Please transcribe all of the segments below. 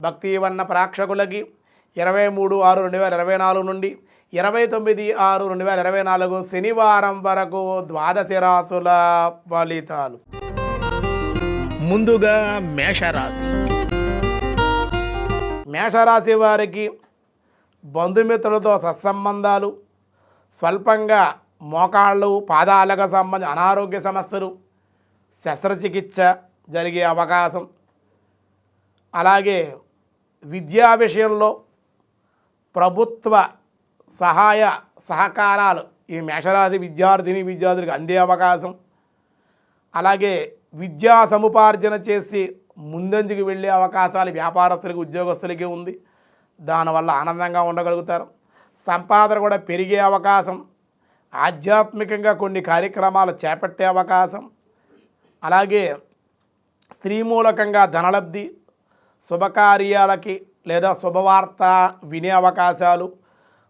భక్తివన్న ప్రేక్షకులకి 23/6/2024 నుండి 29/6/2024 శనివారం వరకు ద్వాదశ రాశుల ఫలితాలు. ముందుగా మేషరాశి. మేషరాశి వారికి బంధుమిత్రులతో సత్సంబంధాలు, స్వల్పంగా మోకాళ్ళు పాదాలకు సంబంధించిన అనారోగ్య సమస్యలు, శస్త్రచికిత్స జరిగే అవకాశం, అలాగే విద్యా విషయంలో ప్రభుత్వ సహాయ సహకారాలు ఈ మేషరాశి విద్యార్థులకు అందే అవకాశం, అలాగే విద్యా సముపార్జన చేసి ముందంజకు వెళ్ళే అవకాశాలు వ్యాపారస్తులకి ఉద్యోగస్తులకి ఉంది. దానివల్ల ఆనందంగా ఉండగలుగుతారు. సంపాదన కూడా పెరిగే అవకాశం, ఆధ్యాత్మికంగా కొన్ని కార్యక్రమాలు చేపట్టే అవకాశం, అలాగే స్త్రీ మూలకంగా ధనలబ్ధి, శుభకార్యాలకి లేదా శుభవార్త వినే అవకాశాలు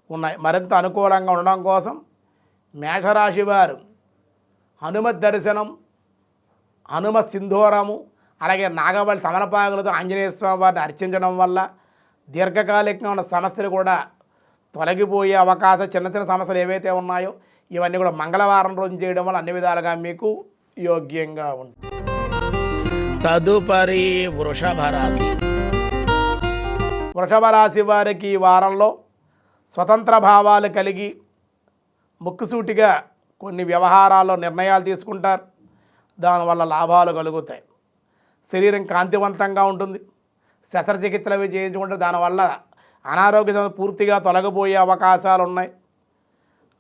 ఉన్నాయి. మరింత అనుకూలంగా ఉండడం కోసం మేషరాశి వారు హనుమత్ దర్శనం, హనుమత్ సింధూరము, అలాగే నాగబలి తమలపాకులతో ఆంజనేయ స్వామి వారిని అర్చించడం వల్ల దీర్ఘకాలికంగా ఉన్న సమస్యలు కూడా తొలగిపోయే అవకాశం, చిన్న చిన్న సమస్యలు ఏవైతే ఉన్నాయో ఇవన్నీ కూడా మంగళవారం రోజు చేయడం వల్ల అన్ని విధాలుగా మీకు యోగ్యంగా ఉంటుంది. తదుపరి వృషభ రాశి. వృషభ రాశి వారికి ఈ వారంలో స్వతంత్ర భావాలు కలిగి ముక్కుసూటిగా కొన్ని వ్యవహారాల్లో నిర్ణయాలు తీసుకుంటారు. దానివల్ల లాభాలు కలుగుతాయి. శరీరం కాంతివంతంగా ఉంటుంది. శస్త్రచికిత్సలు అవి చేయించుకుంటే దానివల్ల అనారోగ్య సమస్యలు పూర్తిగా తొలగిపోయే అవకాశాలు ఉన్నాయి.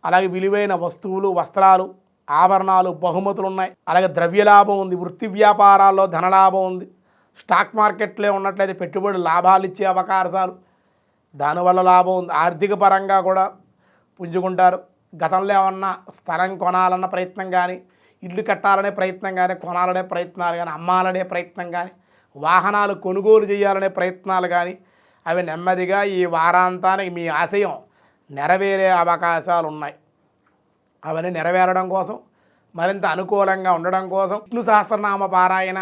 అలాగే విలువైన వస్తువులు, వస్త్రాలు, ఆభరణాలు, బహుమతులు ఉన్నాయి. అలాగే ద్రవ్యలాభం ఉంది. వృత్తి వ్యాపారాల్లో ధనలాభం ఉంది. స్టాక్ మార్కెట్లో ఉన్నట్లయితే పెట్టుబడి లాభాలు ఇచ్చే అవకాశాలు, దానివల్ల లాభం ఉంది. ఆర్థిక పరంగా కూడా పుంజుకుంటారు. గతంలో ఏమన్నా స్థలం కొనాలన్న ప్రయత్నం కానీ, ఇల్లు కట్టాలనే ప్రయత్నం కానీ, కొనాలనే ప్రయత్నాలు కానీ, అమ్మాలనే ప్రయత్నం కానీ, వాహనాలు కొనుగోలు చేయాలనే ప్రయత్నాలు కానీ అవి నెమ్మదిగా ఈ వారాంతానికి మీ ఆశయం నెరవేరే అవకాశాలు ఉన్నాయి. అవన్నీ నెరవేరడం కోసం, మరింత అనుకూలంగా ఉండడం కోసం విష్ణు సహస్రనామ పారాయణ,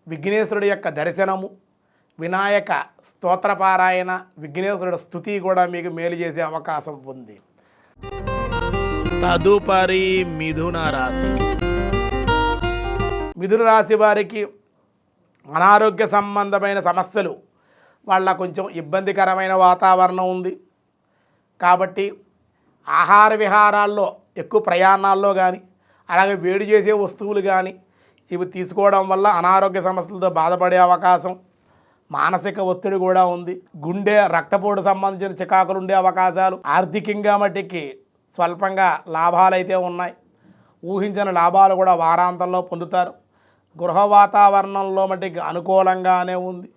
విఘ్నేశ్వరుడి యొక్క దర్శనము, వినాయక స్తోత్ర పారాయణ, విఘ్నేశ్వరుడి స్తుతి కూడా మీకు మేలు చేసే అవకాశం ఉంది. తదుపరి మిథున రాశి. మిథున రాశి వారికి అనారోగ్య సంబంధమైన సమస్యలు, వాళ్ళ కొంచెం ఇబ్బందికరమైన వాతావరణం ఉంది. కాబట్టి ఆహార విహారాల్లో, ఎక్కువ ప్రయాణాల్లో కానీ, అలాగే వేడి చేసే వస్తువులు కానీ ఇవి తీసుకోవడం వల్ల అనారోగ్య సమస్యలతో బాధపడే అవకాశం, మానసిక ఒత్తిడి కూడా ఉంది. గుండె రక్తపోటు సంబంధించిన చికాకులు ఉండే అవకాశాలు, ఆర్థికంగా మట్టికి స్వల్పంగా లాభాలు అయితే ఉన్నాయి. ఊహించిన లాభాలు కూడా వారాంతంలో పొందుతారు. గృహ వాతావరణంలో మట్టికి అనుకూలంగానే ఉంది.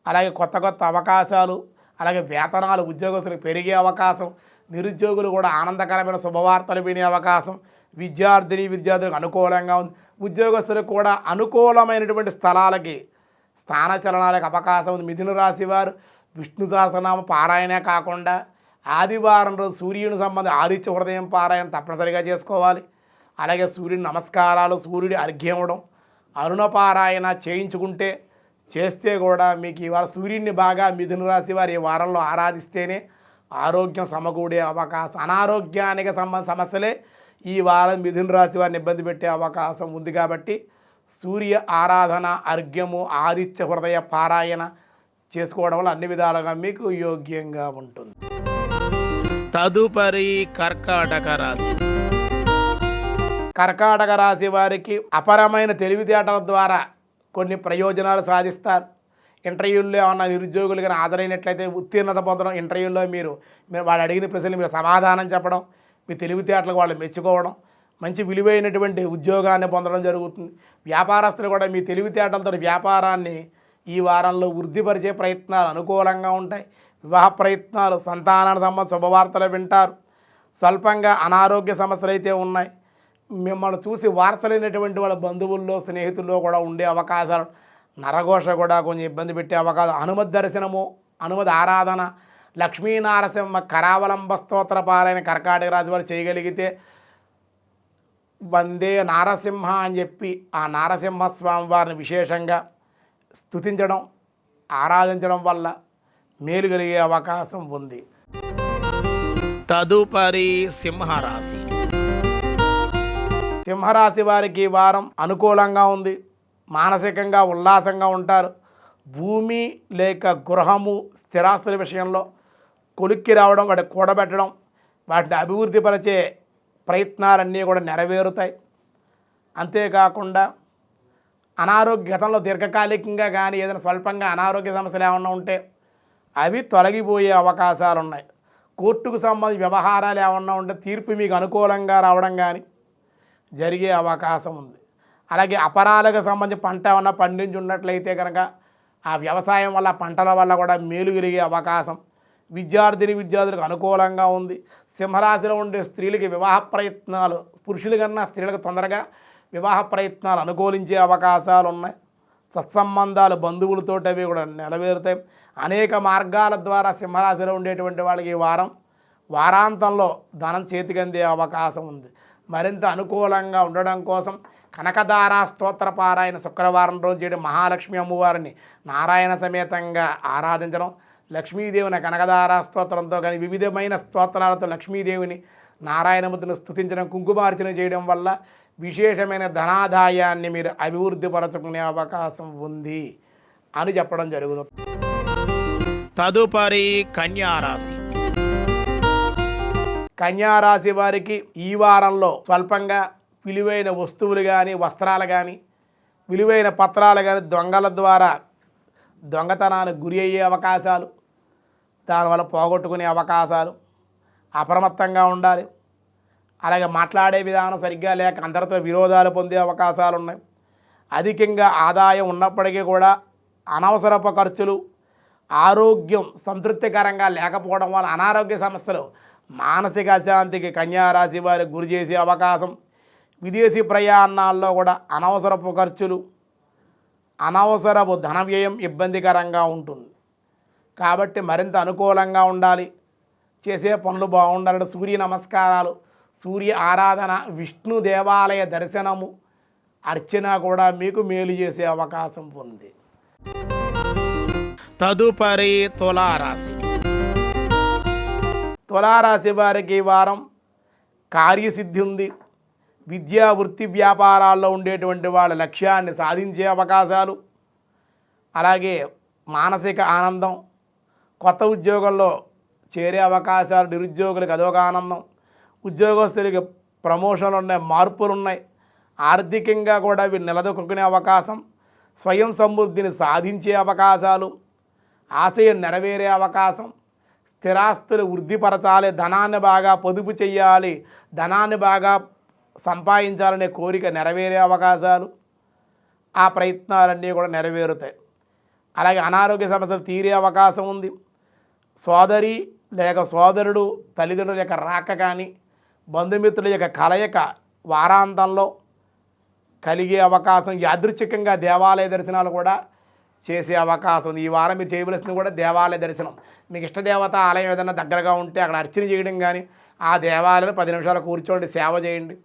అలాగే కొత్త కొత్త అవకాశాలు, అలాగే వేతనాలు ఉద్యోగస్తులకు పెరిగే అవకాశం, నిరుద్యోగులు కూడా ఆనందకరమైన శుభవార్తలు వినే అవకాశం, విద్యార్థులకు అనుకూలంగా ఉంది. ఉద్యోగస్తులకు కూడా అనుకూలమైనటువంటి స్థలాలకి, స్థానచలనాలకు అవకాశం ఉంది. మిథున రాశి వారు విష్ణు సహస్రనామ పారాయణే కాకుండా ఆదివారం రోజు సూర్యుని సంబంధించి ఆదిత్య హృదయం పారాయణ తప్పనిసరిగా చేసుకోవాలి. అలాగే సూర్యుని నమస్కారాలు, సూర్యుడి అర్ఘ్యం ఇవ్వడం, అరుణ పారాయణ చేస్తే కూడా మీకు ఇవాళ సూర్యుడిని బాగా మిథున రాశి వారు ఈ వారంలో ఆరాధిస్తేనే ఆరోగ్యం సమకూడే అవకాశం. అనారోగ్యానికి సమస్యలే ఈ వారం మిథున రాశి వారిని ఇబ్బంది పెట్టే అవకాశం ఉంది. కాబట్టి సూర్య ఆరాధన, అర్ఘ్యము, ఆదిత్య హృదయ పారాయణ చేసుకోవడం వల్ల అన్ని విధాలుగా మీకు యోగ్యంగా ఉంటుంది. తదుపరి కర్కాటక రాశి. కర్కాటక రాశి వారికి అపరమైన తెలివితేటల ద్వారా కొన్ని ప్రయోజనాలు సాధిస్తారు. ఇంటర్వ్యూల్లో ఏమన్నా నిరుద్యోగులు కానీ హాజరైనట్లయితే ఉత్తీర్ణత పొందడం, ఇంటర్వ్యూల్లో మీరు వాళ్ళు అడిగిన ప్రశ్నలు మీరు సమాధానం చెప్పడం, మీ తెలివితేటలకు వాళ్ళు మెచ్చుకోవడం, మంచి విలువైనటువంటి ఉద్యోగాన్ని పొందడం జరుగుతుంది. వ్యాపారస్తులు కూడా మీ తెలివితేటలతో వ్యాపారాన్ని ఈ వారంలో వృద్ధిపరిచే ప్రయత్నాలు అనుకూలంగా ఉంటాయి. వివాహ ప్రయత్నాలు, సంతానానికి సంబంధించిన శుభవార్తలు వింటారు. స్వల్పంగా అనారోగ్య సమస్యలు అయితే ఉన్నాయి. మిమ్మల్ని చూసి వారసలైనటువంటి వాళ్ళ బంధువుల్లో, స్నేహితుల్లో కూడా ఉండే అవకాశాలు, నరఘోష కూడా కొంచెం ఇబ్బంది పెట్టే అవకాశం. హనుమత్ దర్శనము, హనుమత్ ఆరాధన, లక్ష్మీనారసింహ కరావలంబ స్తోత్ర పారాయణ కర్కాటక రాశి వారు చేయగలిగితే వందే నారసింహ అని చెప్పి ఆ నారసింహస్వామి వారిని విశేషంగా స్తుతించడం, ఆరాధించడం వల్ల మేలు కలిగే అవకాశం ఉంది. తదుపరి సింహరాశి. సింహరాశి వారికి ఈ వారం అనుకూలంగా ఉంది. మానసికంగా ఉల్లాసంగా ఉంటారు. భూమి లేక గృహము స్థిరాస్తుల విషయంలో కొలిక్కి రావడం, వాటిని కూడబెట్టడం, వాటిని అభివృద్ధిపరిచే ప్రయత్నాలన్నీ కూడా నెరవేరుతాయి. అంతేకాకుండా గతంలో దీర్ఘకాలికంగా కానీ ఏదైనా స్వల్పంగా అనారోగ్య సమస్యలు ఏమన్నా ఉంటే అవి తొలగిపోయే అవకాశాలు ఉన్నాయి. కోర్టుకు సంబంధించి వ్యవహారాలు ఏమన్నా ఉంటే తీర్పు మీకు అనుకూలంగా రావడం కానీ జరిగే అవకాశం ఉంది. అలాగే అపరాలకు సంబంధించి పంట ఏమన్నా పండించి ఉన్నట్లయితే కనుక ఆ వ్యవసాయం వల్ల పంటల వల్ల కూడా మేలు కలిగే అవకాశం. విద్యార్థులకు అనుకూలంగా ఉంది. సింహరాశిలో ఉండే స్త్రీలకి వివాహ ప్రయత్నాలు, పురుషుల కన్నా స్త్రీలకు తొందరగా వివాహ ప్రయత్నాలు అనుకూలించే అవకాశాలు ఉన్నాయి. సత్సంబంధాలు బంధువులతోటి అవి కూడా నెరవేరుతాయి. అనేక మార్గాల ద్వారా సింహరాశిలో ఉండేటువంటి వాళ్ళకి ఈ వారాంతంలో ధనం చేతికి అందే అవకాశం ఉంది. మరింత అనుకూలంగా ఉండడం కోసం కనకదార స్తోత్ర పారాయణ శుక్రవారం రోజు చేయడం, మహాలక్ష్మి అమ్మవారిని నారాయణ సమేతంగా ఆరాధించడం, లక్ష్మీదేవిని కనకదార స్తోత్రంతో కానీ వివిధమైన స్తోత్రాలతో లక్ష్మీదేవిని నారాయణమూర్తిని స్తుతించడం, కుంకుమార్చన చేయడం వల్ల విశేషమైన ధనాదాయాన్ని మీరు అభివృద్ధి పరచుకునే అవకాశం ఉంది అని చెప్పడం జరుగుతుంది. తదుపరి కన్యారాశి. కన్యారాశి వారికి ఈ వారంలో స్వల్పంగా విలువైన వస్తువులు కానీ, వస్త్రాలు కానీ, విలువైన పత్రాలు కానీ దొంగల ద్వారా దొంగతనానికి గురి అయ్యే అవకాశాలు, దానివల్ల పోగొట్టుకునే అవకాశాలు. అప్రమత్తంగా ఉండాలి. అలాగే మాట్లాడే విధానం సరిగ్గా లేక అందరితో విరోధాలు పొందే అవకాశాలు ఉన్నాయి. అధికంగా ఆదాయం ఉన్నప్పటికీ కూడా అనవసరపు ఖర్చులు, ఆరోగ్యం సంతృప్తికరంగా లేకపోవడం వల్ల అనారోగ్య సమస్యలు, మానసిక అశాంతికి కన్యారాశి వారికి గురి చేసే అవకాశం. విదేశీ ప్రయాణాల్లో కూడా అనవసరపు ఖర్చులు, అనవసరపు ధన వ్యయం ఇబ్బందికరంగా ఉంటుంది. కాబట్టి మరింత అనుకూలంగా ఉండాలి. చేసే పనులు బాగుండాలి. సూర్య నమస్కారాలు, సూర్య ఆరాధన, విష్ణు దేవాలయ దర్శనము, అర్చన కూడా మీకు మేలు చేసే అవకాశం ఉంది. తదుపరి తులారాశి. తులారాశి వారికి ఈ వారం కార్యసిద్ధి ఉంది. విద్యా వృత్తి వ్యాపారాల్లో ఉండేటువంటి వాళ్ళ లక్ష్యాన్ని సాధించే అవకాశాలు, అలాగే మానసిక ఆనందం, కొత్త ఉద్యోగంలో చేరే అవకాశాలు, నిరుద్యోగులకు అదొక ఆనందం, ఉద్యోగస్తులకి ప్రమోషన్లు ఉన్నాయి, మార్పులు ఉన్నాయి. ఆర్థికంగా కూడా ఇవి నిలదొక్కునే అవకాశం, స్వయం సమృద్ధిని సాధించే అవకాశాలు, ఆశయం నెరవేరే అవకాశం, స్థిరాస్తులు వృద్ధిపరచాలి, ధనాన్ని బాగా పొదుపు చేయాలి, ధనాన్ని బాగా సంపాదించాలనే కోరిక నెరవేరే అవకాశాలు, ఆ ప్రయత్నాలన్నీ కూడా నెరవేరుతాయి. అలాగే అనారోగ్య సమస్యలు తీరే అవకాశం ఉంది. సోదరి లేక సోదరుడు, తల్లిదండ్రుల యొక్క రాక కానీ, బంధుమిత్రుల యొక్క కలయిక వారాంతంలో కలిగే అవకాశం. యాదృచ్ఛికంగా దేవాలయ దర్శనాలు కూడా చేసే అవకాశం ఉంది. ఈ వారం మీరు చేయవలసింది కూడా దేవాలయ దర్శనం. మీకు ఇష్టదేవత ఆలయం ఏదైనా దగ్గరగా ఉంటే అక్కడ అర్చన చేయడం కానీ, ఆ దేవాలయంలో 10 నిమిషాలు కూర్చోండి, సేవ చేయండి.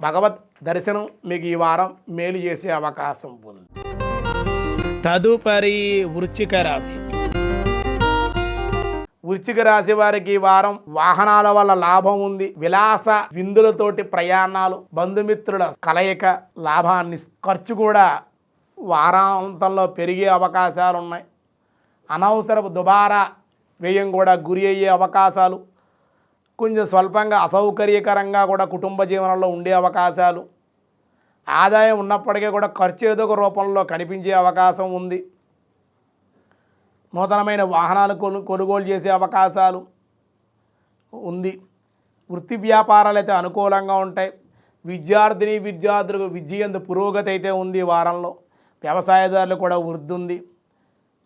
భగవత్ దర్శనం మీకు ఈ వారం మేలు చేసే అవకాశం ఉంది. తదుపరి వృశ్చిక రాశి. వృశ్చిక రాశి వారికి ఈ వారం వాహనాల వల్ల లాభం ఉంది. విలాస విందులతోటి ప్రయాణాలు, బంధుమిత్రుల కలయిక లాభాన్ని, ఖర్చు కూడా వారాంతంలో పెరిగే అవకాశాలు ఉన్నాయి. అనవసరపు దుబారా వ్యయం కూడా గురి అయ్యే అవకాశాలు, కొంచెం స్వల్పంగా అసౌకర్యకరంగా కూడా కుటుంబ జీవనంలో ఉండే అవకాశాలు, ఆదాయం ఉన్నప్పటికీ కూడా ఖర్చు ఏదో ఒక రూపంలో కనిపించే అవకాశం ఉంది. నూతనమైన వాహనాలు కొనుగోలు చేసే అవకాశాలు ఉంది. వృత్తి వ్యాపారాలు అయితే అనుకూలంగా ఉంటాయి. విద్యార్థులకు విద్య యందు పురోగతి అయితే ఉంది. వారంలో వ్యవసాయదారులు కూడా వృద్ధి ఉంది.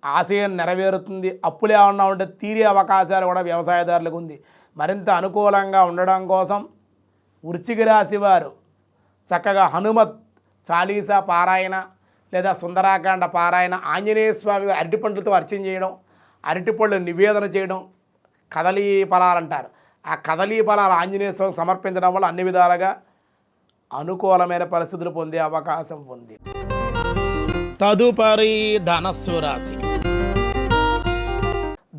ఆశయం నెరవేరుతుంది. అప్పులు ఏమన్నా ఉంటే తీరే అవకాశాలు కూడా వ్యవసాయదారులకు ఉంది. మరింత అనుకూలంగా ఉండడం కోసం వృశ్చిక రాశి వారు చక్కగా హనుమత్ చాలీసా పారాయణ లేదా సుందరాకాండ పారాయణ, ఆంజనేయ స్వామి అరటిపండ్లతో అర్చన చేయడం, అరటిపళ్ళు నివేదన చేయడం, కదలీ ఫలాలు అంటారు, ఆ కదలీ ఫలాలు ఆంజనేయ స్వామికి సమర్పించడం వల్ల అన్ని విధాలుగా అనుకూలమైన పరిస్థితులు పొందే అవకాశం ఉంది. తదుపరి ధనస్సు రాశి.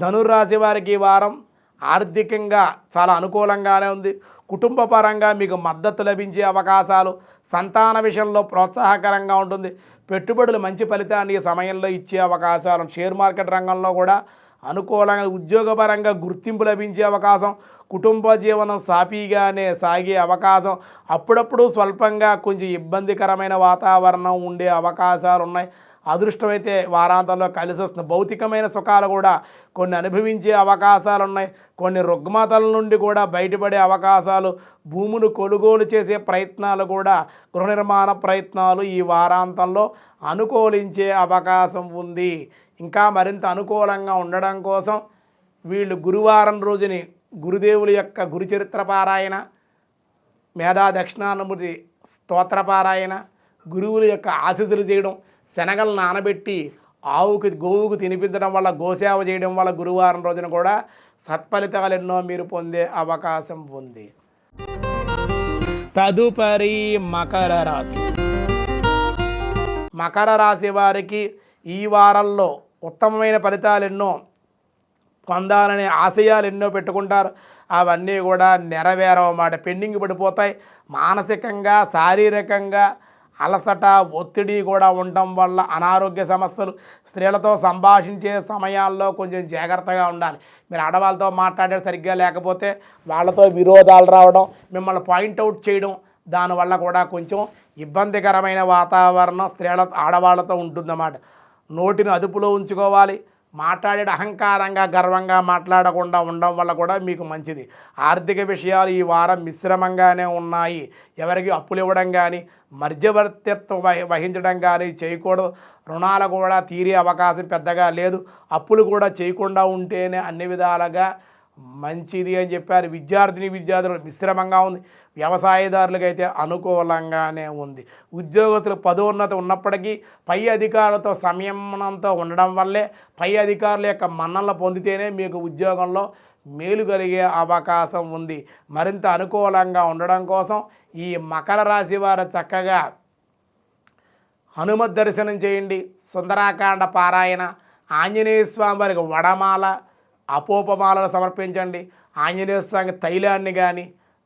ధనుర్రాశి వారికి ఈ వారం ఆర్థికంగా చాలా అనుకూలంగానే ఉంది. కుటుంబ పరంగా మీకు మద్దతు లభించే అవకాశాలు, సంతాన విషయంలో ప్రోత్సాహకరంగా ఉంటుంది. పెట్టుబడులు మంచి ఫలితాన్ని ఈ సమయంలో ఇచ్చే అవకాశాలు, షేర్ మార్కెట్ రంగంలో కూడా అనుకూలంగా, ఉద్యోగపరంగా గుర్తింపు లభించే అవకాశం, కుటుంబ జీవనం సాఫీగానే సాగే అవకాశం, అప్పుడప్పుడు స్వల్పంగా కొంచెం ఇబ్బందికరమైన వాతావరణం ఉండే అవకాశాలు ఉన్నాయి. అదృష్టమైతే వారాంతంలో కలిసి వస్తుంది. భౌతికమైన సుఖాలు కూడా కొన్ని అనుభవించే అవకాశాలు ఉన్నాయి. కొన్ని రుగ్మతల నుండి కూడా బయటపడే అవకాశాలు, భూములు కొనుగోలు చేసే ప్రయత్నాలు కూడా, గృహ నిర్మాణ ప్రయత్నాలు ఈ వారాంతంలో అనుకూలించే అవకాశం ఉంది. ఇంకా మరింత అనుకూలంగా ఉండడం కోసం వీళ్ళు గురువారం రోజుని గురుదేవుల యొక్క గురుచరిత్ర పారాయణ, మేధా దక్షిణామూర్తి స్తోత్రపారాయణ, గురువుల యొక్క ఆశీస్సులు చేయడం, శనగలు నానబెట్టి గోవుకు తినిపించడం వల్ల, గోసేవ చేయడం వల్ల గురువారం రోజున కూడా సత్ఫలితాలు ఎన్నో మీరు పొందే అవకాశం ఉంది. తదుపరి మకర రాశి. మకర రాశి వారికి ఈ వారంలో ఉత్తమమైన ఫలితాలు ఎన్నో పొందాలనే ఆశయాలు ఎన్నో పెట్టుకుంటారు. అవన్నీ కూడా నెరవేరవన్నమాట, పెండింగ్ పడిపోతాయి. మానసికంగా, శారీరకంగా అలసట, ఒత్తిడి కూడా ఉండటం వల్ల అనారోగ్య సమస్యలు, స్త్రీలతో సంభాషించే సమయాల్లో కొంచెం జాగ్రత్తగా ఉండాలి. మీరు ఆడవాళ్ళతో మాట్లాడే సరిగ్గా లేకపోతే వాళ్ళతో విరోధాలు రావడం, మిమ్మల్ని పాయింట్అవుట్ చేయడం, దానివల్ల కూడా కొంచెం ఇబ్బందికరమైన వాతావరణం ఆడవాళ్ళతో ఉంటుందన్నమాట. నోటిని అదుపులో ఉంచుకోవాలి. మాట్లాడే అహంకారంగా, గర్వంగా మాట్లాడకుండా ఉండడం వల్ల కూడా మీకు మంచిది. ఆర్థిక విషయాలు ఈ వారం మిశ్రమంగానే ఉన్నాయి. ఎవరికి అప్పులు ఇవ్వడం కానీ, మధ్యవర్తిత్వం వహించడం కానీ చేయకూడదు. రుణాలు కూడా తీరే అవకాశం పెద్దగా లేదు. అప్పులు కూడా చేయకుండా ఉంటేనే అన్ని విధాలుగా మంచిది అని చెప్పారు. విద్యార్థులు మిశ్రమంగా ఉంది. వ్యవసాయదారులకు అయితే అనుకూలంగానే ఉంది. ఉద్యోగస్తులు పదోన్నతి ఉన్నప్పటికీ పై అధికారులతో సంయమనంతో ఉండడం వల్లే, పై అధికారుల యొక్క మన్ననలు పొందితేనే మీకు ఉద్యోగంలో మేలు కలిగే అవకాశం ఉంది. మరింత అనుకూలంగా ఉండడం కోసం ఈ మకర రాశి వారు చక్కగా హనుమత్ దర్శనం చేయండి, సుందరాకాండ పారాయణ, ఆంజనేయ స్వామి వారికి వడమాల, అపోపమాలను సమర్పించండి. ఆంజనేయ స్వామి తైలాన్ని కానీ,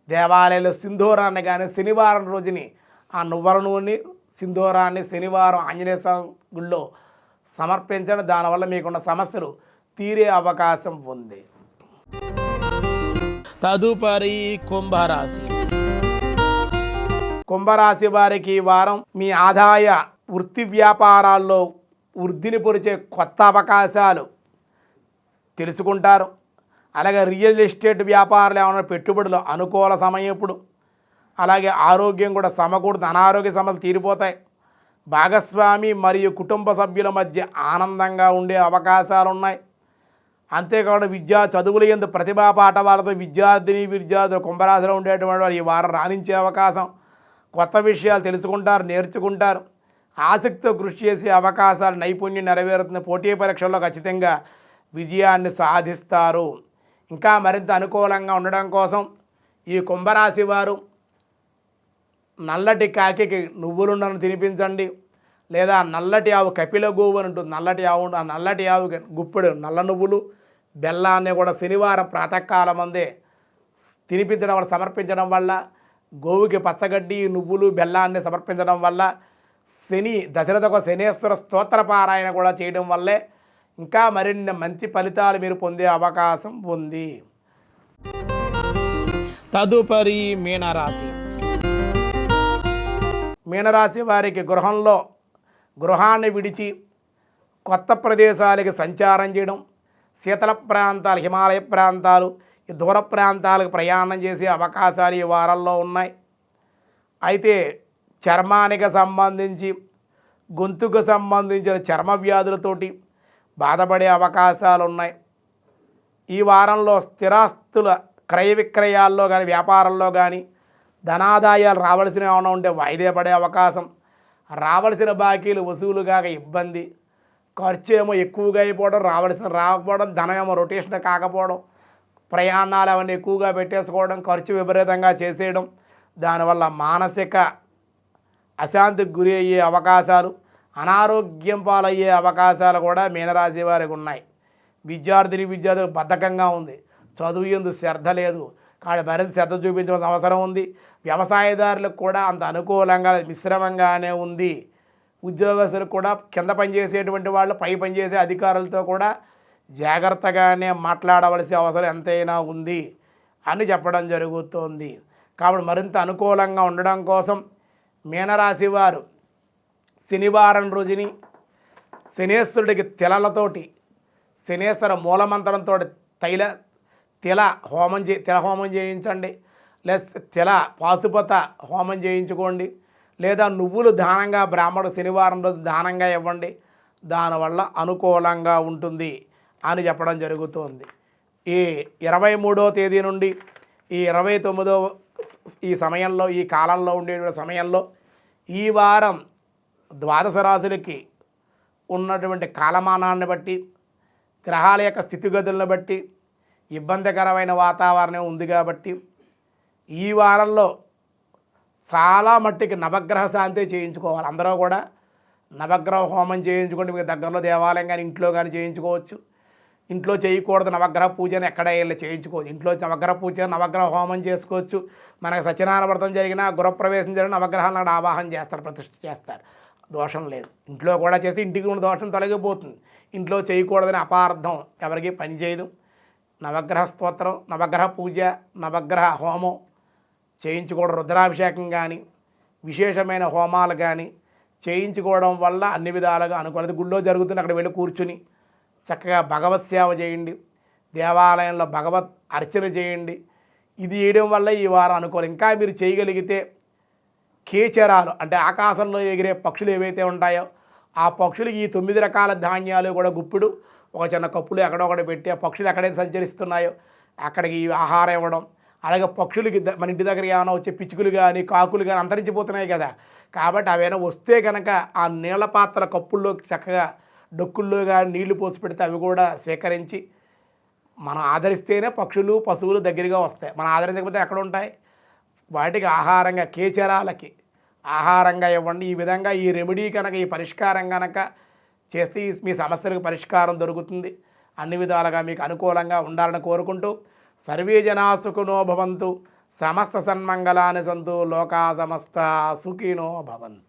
దేవాలయంలో సింధూరాన్ని కానీ, శనివారం రోజుని ఆ నువ్వుల నూనె సింధూరాన్ని శనివారం ఆంజనేయ స్వామి గుళ్ళో సమర్పించండి. దానివల్ల మీకున్న సమస్యలు తీరే అవకాశం ఉంది. తదుపరి కుంభరాశి. కుంభరాశి వారికి ఈ వారం మీ ఆదాయ వృత్తి వ్యాపారాల్లో వృద్ధిని పొరిచే కొత్త అవకాశాలు తెలుసుకుంటారు. అలాగే రియల్ ఎస్టేట్ వ్యాపారాలు ఏమైనా పెట్టుబడులు అనుకూల సమయం ఇప్పుడు. అలాగే ఆరోగ్యం కూడా సమకూడదు, అనారోగ్య సమస్యలు తీరిపోతాయి. భాగస్వామి మరియు కుటుంబ సభ్యుల మధ్య ఆనందంగా ఉండే అవకాశాలు ఉన్నాయి. అంతేకాకుండా చదువుల యందు ప్రతిభా పాఠవాలతో విద్యార్థులు కుంభరాశిలో ఉండేటువంటి వారు ఈ వారం రాణించే అవకాశం. కొత్త విషయాలు తెలుసుకుంటారు, నేర్చుకుంటారు. ఆసక్తితో కృషి చేసే అవకాశాలు, నైపుణ్యం నెరవేరుతుంది. పోటీ పరీక్షల్లో ఖచ్చితంగా విజయాన్ని సాధిస్తారు. ఇంకా మరింత అనుకూలంగా ఉండడం కోసం ఈ కుంభరాశి వారు నల్లటి కాకి నువ్వులుండను తినిపించండి. లేదా నల్లటి ఆవు, కపిల గోవు అని ఉంటుంది, నల్లటి ఆవు, ఆ నల్లటి ఆవు గుప్పెడు నల్ల నువ్వులు, బెల్లాన్ని కూడా శనివారం ప్రాతకాలం అందే తినిపించడం వల్ల, సమర్పించడం వల్ల, గోవుకి పచ్చగడ్డి, నువ్వులు, బెల్లాన్ని సమర్పించడం వల్ల, దశరథకు శనేశ్వర స్తోత్ర పారాయణ కూడా చేయడం వల్లే ఇంకా మరిన్ని మంచి ఫలితాలు మీరు పొందే అవకాశం ఉంది. తదుపరి మీనరాశి. మీనరాశి వారికి గృహాన్ని విడిచి కొత్త ప్రదేశాలకి సంచారం చేయడం, శీతల ప్రాంతాలు, హిమాలయ ప్రాంతాలు, ఈ దూర ప్రాంతాలకు ప్రయాణం చేసే అవకాశాలు ఈ వారాల్లో ఉన్నాయి. అయితే చర్మానికి సంబంధించి, గొంతుకు సంబంధించిన చర్మ వ్యాధులతోటి బాధపడే అవకాశాలు ఉన్నాయి. ఈ వారంలో స్థిరాస్తుల క్రయ విక్రయాల్లో కానీ, వ్యాపారంలో కానీ ధనాదాయాలు రావాల్సినవి ఏమైనా ఉంటే వాయిదా పడే అవకాశం, రావాల్సిన బాకీలు వసూలు కాక ఇబ్బంది, ఖర్చు ఏమో ఎక్కువగా అయిపోవడం, రాకపోవడం, ధనం ఏమో రొటేషన్ కాకపోవడం, ప్రయాణాలు అవన్నీ ఎక్కువగా పెట్టేసుకోవడం, ఖర్చు విపరీతంగా చేసేయడం, దానివల్ల మానసిక అశాంతికి గురి అయ్యే అవకాశాలు, అనారోగ్యం పాలయ్యే అవకాశాలు కూడా మీనరాశి వారికి ఉన్నాయి. విద్యార్థులు బద్ధకంగా ఉంది, చదువు ఎందు శ్రద్ధ లేదు, కాబట్టి మరింత శ్రద్ధ చూపించవలసిన అవసరం ఉంది. వ్యవసాయదారులకు కూడా అంత అనుకూలంగా మిశ్రమంగానే ఉంది. ఉద్యోగస్తులకు కూడా కింద పనిచేసేటువంటి వాళ్ళు పై పనిచేసే అధికారులతో కూడా జాగ్రత్తగానే మాట్లాడవలసిన అవసరం ఎంతైనా ఉంది అని చెప్పడం జరుగుతోంది. కాబట్టి మరింత అనుకూలంగా ఉండడం కోసం మీనరాశి వారు శనివారం రోజుని శనేశ్వరుడికి తిలలతోటి శనేశ్వర మూలమంత్రంతో తిల హోమం చేయించండి, లేదా తిల పాశుపత హోమం చేయించుకోండి, లేదా నువ్వులు దానంగా బ్రాహ్మణుడు శనివారం రోజు దానంగా ఇవ్వండి. దానివల్ల అనుకూలంగా ఉంటుంది అని చెప్పడం జరుగుతోంది. ఈ 23వ తేదీ నుండి ఈ 29వ ఈ సమయంలో ఈ కాలంలో ఉండే సమయంలో ఈ వారం ద్వాదశ రాశులకి ఉన్నటువంటి కాలమానాన్ని బట్టి గ్రహాల యొక్క స్థితిగతులను బట్టి ఇబ్బందికరమైన వాతావరణం ఉంది. కాబట్టి ఈ వారంలో చాలా మట్టికి నవగ్రహ శాంతి చేయించుకోవాలి. అందరూ కూడా నవగ్రహ హోమం చేయించుకోండి. మీకు దగ్గరలో దేవాలయం కానీ ఇంట్లో కానీ చేయించుకోవచ్చు. ఇంట్లో చేయకూడదు నవగ్రహ పూజను ఎక్కడ వెళ్ళి చేయించుకోవచ్చు. ఇంట్లో నవగ్రహ పూజ నవగ్రహ హోమం చేసుకోవచ్చు. మనకు సత్యనారాయణ వ్రతం జరిగినా గృహప్రవేశం జరిగిన నవగ్రహాలను అక్కడ ఆవాహన చేస్తారు, ప్రతిష్ఠ చేస్తారు, దోషం లేదు. ఇంట్లో కూడా చేసి ఇంటికి ఉన్న దోషం తొలగిపోతుంది. ఇంట్లో చేయకూడదని అపార్థం ఎవరికి పనిచేయదు. నవగ్రహ స్తోత్రం, నవగ్రహ పూజ, నవగ్రహ హోమం చేయించుకోవడం, రుద్రాభిషేకం కానీ విశేషమైన హోమాలు కానీ చేయించుకోవడం వల్ల అన్ని విధాలుగా అనుకూలత. గుళ్ళో జరుగుతున్న అక్కడ వెళ్ళి కూర్చుని చక్కగా భగవత్ సేవ చేయండి, దేవాలయంలో భగవత్ అర్చన చేయండి. ఇది చేయడం వల్ల ఈ వారం అనుకూలం. ఇంకా మీరు చేయగలిగితే కేచరాలు అంటే ఆకాశంలో ఎగిరే పక్షులు ఏవైతే ఉంటాయో ఆ పక్షులకి ఈ 9 రకాల ధాన్యాలు కూడా గుప్పుడు ఒక చిన్న కప్పులు ఎక్కడొకటి పెట్టి ఆ పక్షులు ఎక్కడైతే సంచరిస్తున్నాయో అక్కడికి ఆహారం ఇవ్వడం. అలాగే పక్షులకి మన ఇంటి దగ్గర ఏమైనా వచ్చే పిచ్చుకలు కానీ కాకులు కానీ అంతరించిపోతున్నాయి కదా, కాబట్టి అవైనా వస్తే కనుక ఆ నీళ్ళ పాత్ర కప్పుల్లో చక్కగా డొక్కుల్లో కానీ నీళ్లు పోసి పెడితే అవి కూడా స్వీకరించి మనం ఆదరిస్తేనే పక్షులు పశువులు దగ్గరగా వస్తాయి. మనం ఆదరించకపోతే ఎక్కడ ఉంటాయి? వాటికి ఆహారంగా కేచరాలకి ఆహారంగా ఇవ్వండి. ఈ విధంగా ఈ రెమెడీ కనుక ఈ పరిష్కారం కనుక చేస్తే మీ సమస్యలకు పరిష్కారం దొరుకుతుంది. అన్ని విధాలుగా మీకు అనుకూలంగా ఉండాలని కోరుకుంటూ సర్వే జనా సుఖినో భవంతు, సమస్త సన్మంగళాని సంతు, లోకా సమస్త సుఖినో భవంతు.